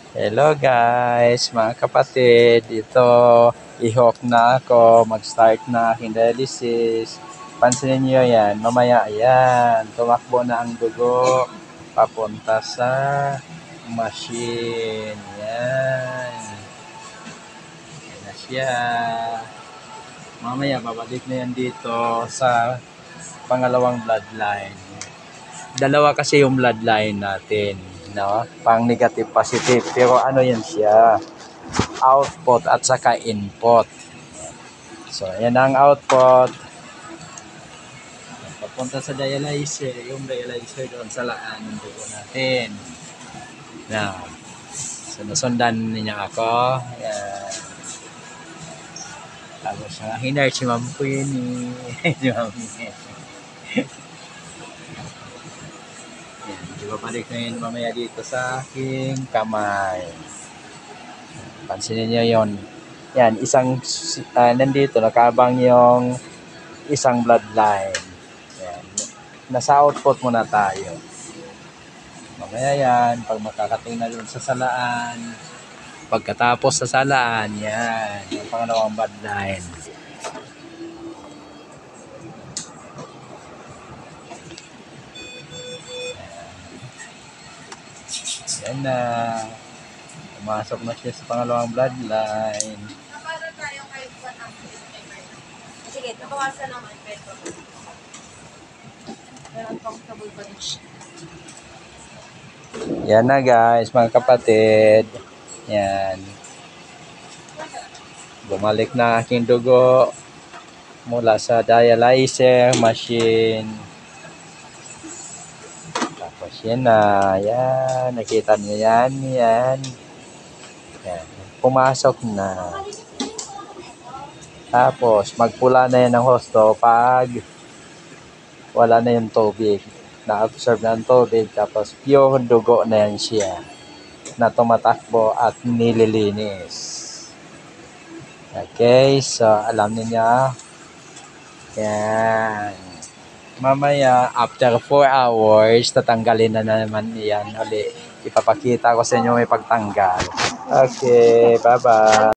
Hello guys, mga kapatid. Ito, ihok na ako. Mag-start na aking dialysis. Pansinin nyo yan. Mamaya yan. Tumakbo na ang dugo. Papunta sa machine. Yan. Yan na siya. Mamaya babalik na yan dito sa pangalawang bloodline. Dalawa kasi yung bloodline natin. No? Pang negative positive, pero ano yan siya, output at saka input. So yan ang output, papunta sa dialyzer, yung dialyzer doon sa laan ng dugo natin. Now, sinusundan niya ako. Yan. Tapos hinar si Ma'am ko yun si Ma'am. Ibabalik na yun mamaya dito sa aking kamay. Pansinin nyo yun. Yan, isang nandito, nakabang yung isang bloodline. Yan. Nasa output muna tayo. Mamaya yan, pag makakating na doon sa salaan, pagkatapos sa salaan, yan, yung pangalawang bloodline. Yan na. Pumasok na siya sa pangalawang bloodline. Para tayo kahit ba ng sige, nabawasan naman peso. Pero comfortable pa rin siya. Yan na guys, mga kapatid. Yan. Bumalik na aking dugo mula sa dialyzer machine. Tapos yan na. Yan. Nakita niyo yan. Yan. Yan. Pumasok na. Tapos magpula na yan ng husto pag wala na yung tubig. Na-absorb na ang tubig. Tapos pure dugo na yan siya na tumatakbo at nililinis. Okay, so alam niyo. Yan. Mamaya, after 4 hours, tatanggalin na naman yan. Uli, ipapakita ko sa inyo may pagtanggal. Okay, bye-bye.